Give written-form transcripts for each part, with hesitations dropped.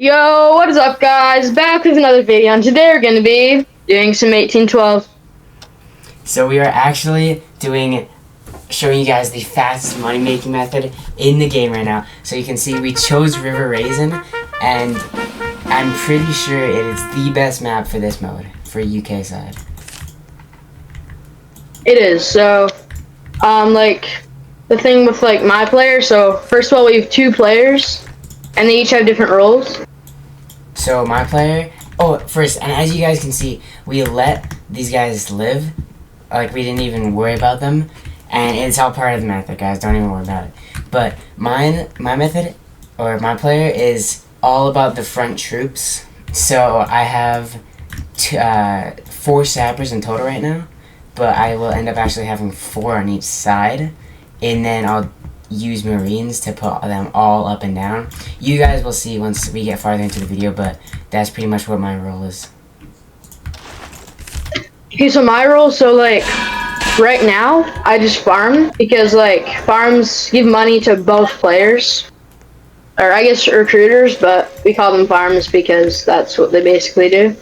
Yo, what is up, guys? Back with another video, and today we're going to be doing some 1812. So we are actually showing you guys the fastest money making method in the game right now. So you can see we chose River Raisin, and I'm pretty sure it is the best map for this mode for UK side. It is, so, the thing with, my player, so, first of all, we have two players, and they each have different roles. So my player, first, and as you guys can see, we let these guys live, like we didn't even worry about them, and it's all part of the method, guys, don't even worry about it. But my method, or my player, is all about the front troops. So I have 4 sappers in total right now, but I will end up actually having 4 on each side, and then I'll use Marines to put them all up and down. You guys will see once we get farther into the video, but that's pretty much what my role is. Okay, so my role, right now, I just farm, because, farms give money to both players. Or, I guess, recruiters, but we call them farms because that's what they basically do.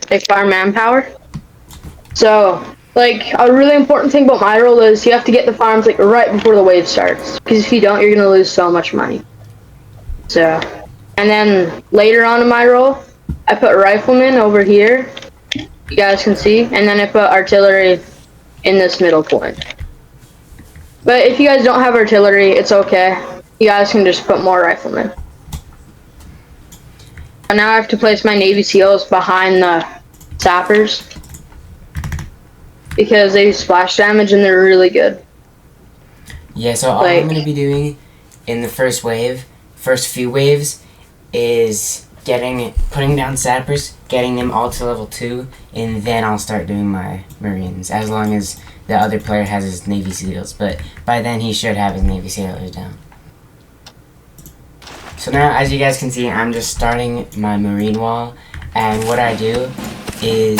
They farm manpower. So, a really important thing about my role is you have to get the farms, right before the wave starts. Because if you don't, you're going to lose so much money. So, and then later on in my role, I put riflemen over here. You guys can see. And then I put artillery in this middle point. But if you guys don't have artillery, it's okay. You guys can just put more riflemen. And now I have to place my Navy SEALs behind the sappers. Because they splash damage and they're really good. Yeah, so all I'm going to be doing in the first few waves, is putting down sappers, getting them all to level 2, and then I'll start doing my Marines, as long as the other player has his Navy SEALs, but by then he should have his Navy SEALs down. So now, as you guys can see, I'm just starting my Marine wall, and what I do is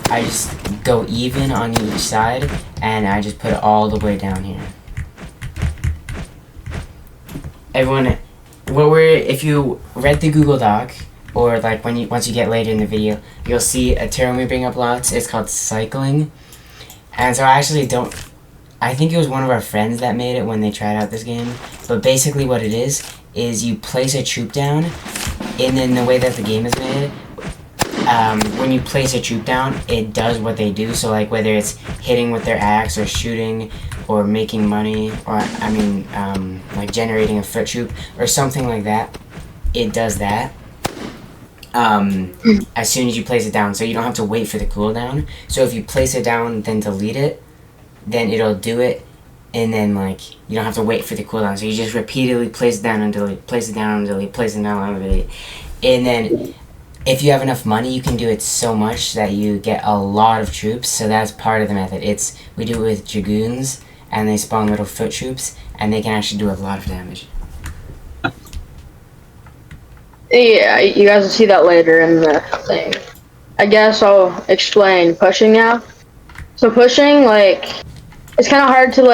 I just go even on each side, and I just put it all the way down here. Everyone, if you read the Google Doc, or once you get later in the video, you'll see a term we bring up lots. It's called cycling, and so I think it was one of our friends that made it when they tried out this game. But basically, what it is you place a troop down, and then the way that the game is made, when you place a troop down, it does what they do. So whether it's hitting with their axe or shooting, or making money, or generating a foot troop or something like that, it does that as soon as you place it down, so you don't have to wait for the cooldown. So if you place it down then delete it, then it'll do it, and then you don't have to wait for the cooldown. So you just repeatedly place it down and delete, place it down and delete, place it down and delete, and then if you have enough money, you can do it so much that you get a lot of troops. So that's part of the method. We do it with dragoons, and they spawn little foot troops, and they can actually do a lot of damage. Yeah, you guys will see that later in the thing. I guess I'll explain pushing now. So pushing, it's kind of hard to,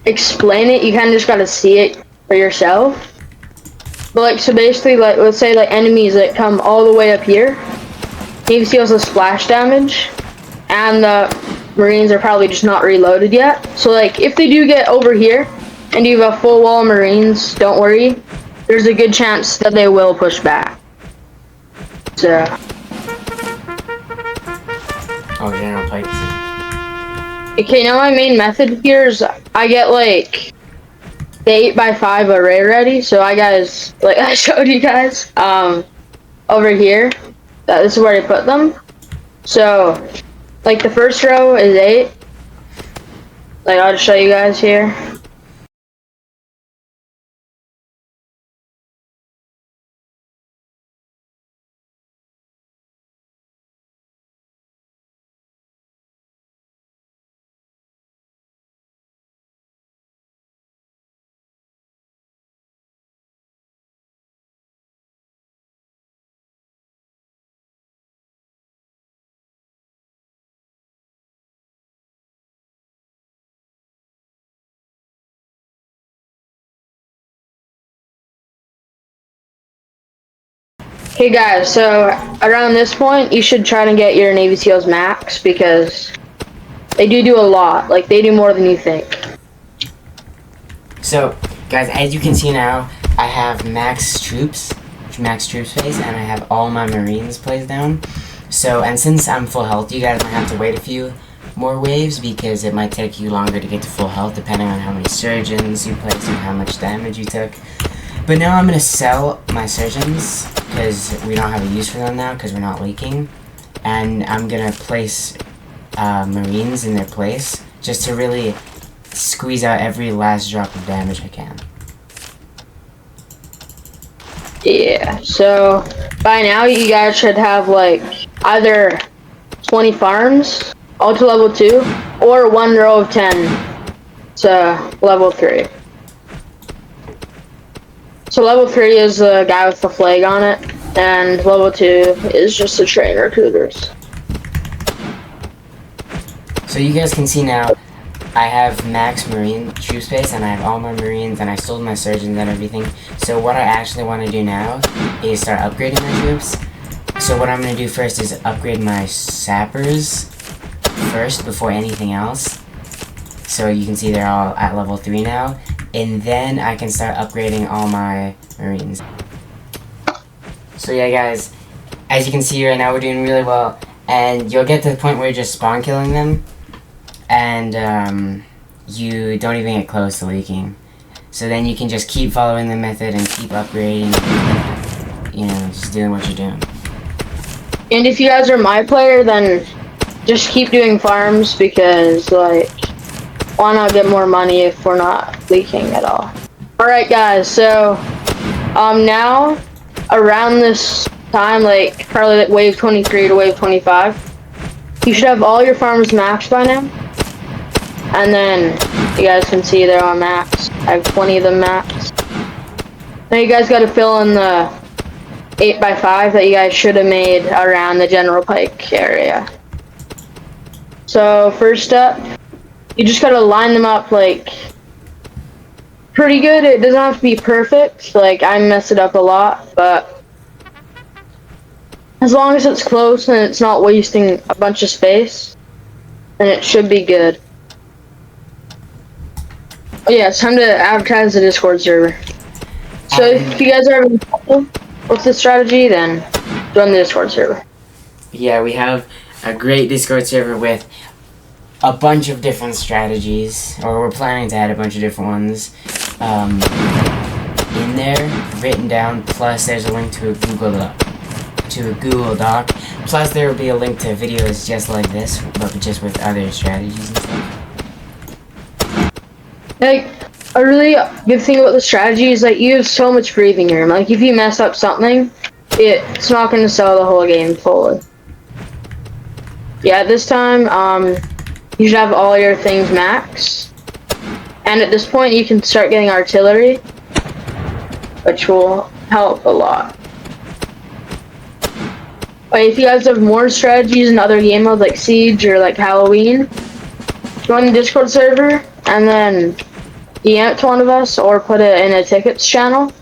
explain it. You kind of just gotta see it for yourself. But, so basically, let's say, enemies that come all the way up here, Navy SEALs will splash damage, and the Marines are probably just not reloaded yet. So, if they do get over here, and you have a full wall of Marines, don't worry. There's a good chance that they will push back. So. Oh, General Pike. Okay, now my main method here is I get, the 8x5 array ready. So I showed you guys, over here. This is where I put them. So, the first row is 8. I'll just show you guys here. Okay, guys, so around this point, you should try to get your Navy SEALs max because they do a lot. Like, they do more than you think. So, guys, as you can see now, I have max troop space, and I have all my Marines placed down. So, and since I'm full health, you guys might have to wait a few more waves because it might take you longer to get to full health depending on how many surgeons you placed and how much damage you took. But now I'm going to sell my surgeons because we don't have a use for them now because we're not leaking. And I'm going to place Marines in their place just to really squeeze out every last drop of damage I can. Yeah, so by now you guys should have like either 20 farms, all to level 2, or 1 row of 10 to level 3. So level 3 is the guy with the flag on it, and level 2 is just the train recruiters. So you guys can see now, I have max Marine troop space, and I have all my Marines, and I sold my surgeons and everything. So what I actually want to do now is start upgrading my troops. So what I'm going to do first is upgrade my sappers first before anything else. So you can see they're all at level 3 now. And then I can start upgrading all my Marines. So yeah, guys, as you can see right now, we're doing really well. And you'll get to the point where you're just spawn killing them. And you don't even get close to leaking. So then you can just keep following the method and keep upgrading. You know, just doing what you're doing. And if you guys are my player, then just keep doing farms because, like, why not get more money if we're not leaking at all? Alright, guys, so now around this time, like probably like wave 23 to wave 25, you should have all your farms maxed by now. And then you guys can see they're on max. I have 20 of them maxed. Now you guys got to fill in the 8x5 that you guys should have made around the General Pike area. So first up, you just gotta line them up like pretty good. It doesn't have to be perfect. Like, I mess it up a lot, but as long as it's close and it's not wasting a bunch of space, then it should be good. Oh yeah, it's time to advertise the Discord server. So if you guys are having trouble with this strategy, then join the Discord server. Yeah, we have a great Discord server with a bunch of different strategies, or we're planning to add a bunch of different ones in there, written down. Plus, there's a link to a Google Doc. Plus, there will be a link to videos just like this, but just with other strategies and stuff. Like, a really good thing about the strategy is that you have so much breathing room. Like, if you mess up something, it's not going to sell the whole game fully. Yeah, this time, you should have all your things maxed. And at this point, you can start getting artillery, which will help a lot. But if you guys have more strategies in other game modes like Siege or like Halloween, join the Discord server and then DM it to one of us or put it in a tickets channel.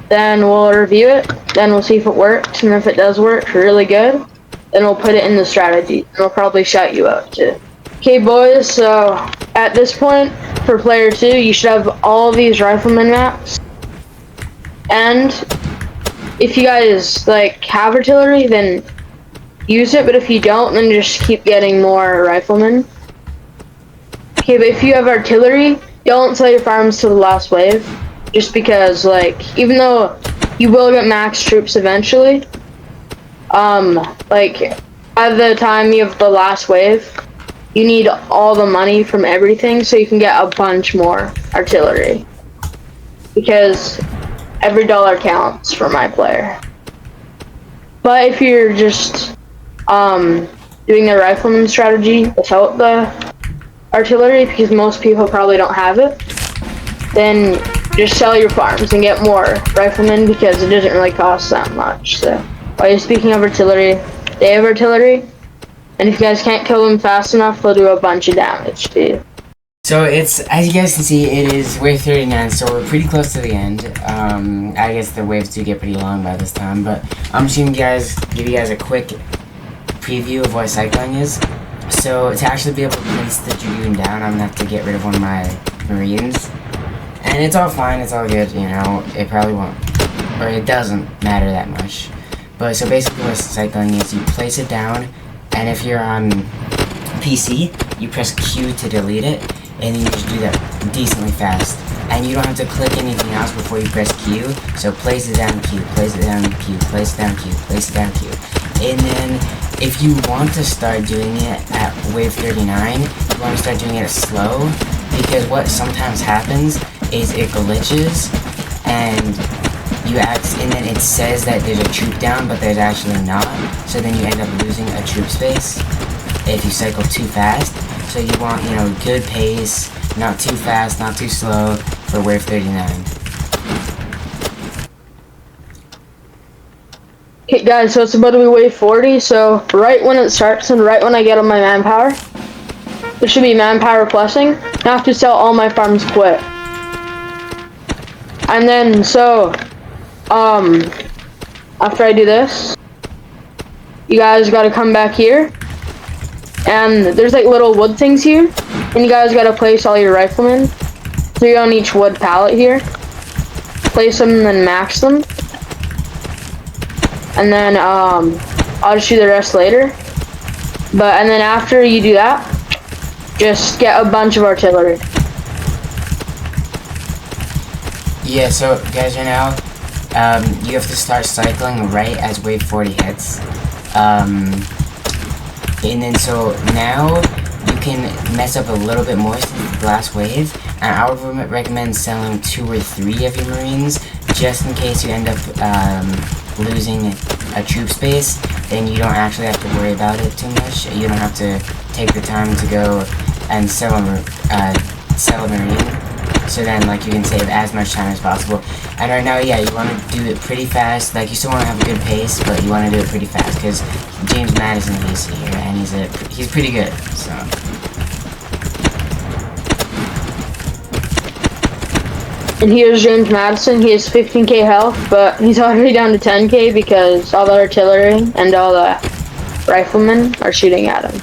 Then we'll review it. Then we'll see if it works, and if it does work really good, then we'll put it in the strategy. And we'll probably shout you out too. Okay, boys. So at this point, for player 2, you should have all of these riflemen maps. And if you guys like have artillery, then use it. But if you don't, then just keep getting more riflemen. Okay, but if you have artillery, don't sell your farms to the last wave. Just because, like, even though you will get max troops eventually, like, by the time you have the last wave, you need all the money from everything so you can get a bunch more artillery. Because every dollar counts for my player. But if you're just doing the rifleman strategy without the artillery, because most people probably don't have it, then just sell your farms and get more riflemen because it doesn't really cost that much. So while you're speaking of artillery, they have artillery, and if you guys can't kill them fast enough, they'll do a bunch of damage to you. So it's, as you guys can see, it is wave 39, so we're pretty close to the end. I guess the waves do get pretty long by this time, but I'm just gonna give you guys a quick preview of what cycling is. So to actually be able to place the Dragoon down, I'm gonna have to get rid of one of my Marines. And it's all fine, it's all good, you know, it probably won't, or it doesn't matter that much. But so basically what cycling is, you place it down, and if you're on PC, you press Q to delete it, and you just do that decently fast. And you don't have to click anything else before you press Q, so place it down Q, place it down Q, place it down Q, place it down Q. And then, if you want to start doing it at wave 39, you want to start doing it slow, because what sometimes happens is it glitches, and then it says that there's a troop down, but there's actually not, so then you end up losing a troop space if you cycle too fast. So you want, you know, good pace, not too fast, not too slow, for wave 39. Okay guys, so it's about to be wave 40, so right when it starts and right when I get on my manpower, there should be manpower plussing, I have to sell all my farms quick. And then, so, after I do this, you guys gotta come back here, and there's like little wood things here, and you guys gotta place all your riflemen, 3 on each wood pallet here, place them and then max them, and then I'll just do the rest later. And then after you do that, just get a bunch of artillery. Yeah, so guys, right now, you have to start cycling right as wave 40 hits. And then so now you can mess up a little bit more since the last wave, and I would recommend selling 2 or 3 of your Marines, just in case you end up losing a troop space. Then you don't actually have to worry about it too much. You don't have to take the time to go and sell a Marine. So then, like, you can save as much time as possible. And right now, yeah, you want to do it pretty fast. Like, you still want to have a good pace, but you want to do it pretty fast, because James Madison is here, and he's pretty good, so. And here's James Madison. He has 15k health, but he's already down to 10k because all the artillery and all the riflemen are shooting at him.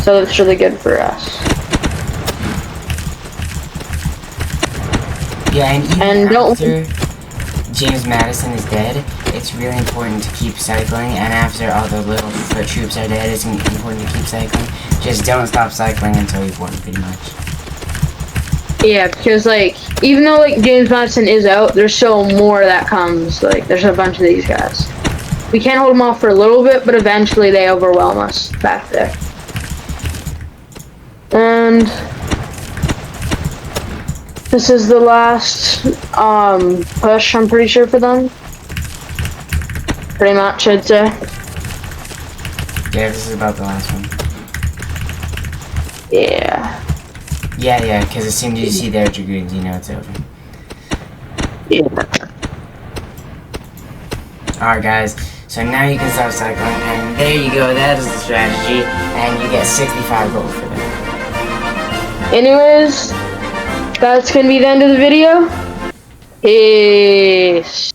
So that's really good for us. Yeah, and even don't after James Madison is dead, it's really important to keep cycling, and after all the little foot troops are dead, it's important to keep cycling. Just don't stop cycling until you've won, pretty much. Yeah, because, like, even though, like, James Madison is out, there's still more that comes. Like, there's a bunch of these guys. We can't hold them off for a little bit, but eventually they overwhelm us back there. And this is the last push, I'm pretty sure, for them. Pretty much, I'd say. Yeah, this is about the last one. Yeah. Yeah, because as soon as you see their Dragoons, you know it's over. Yeah. Alright guys, so now you can start cycling, and there you go, that is the strategy, and you get 65 gold for that. Anyways, that's gonna be the end of the video. Peace.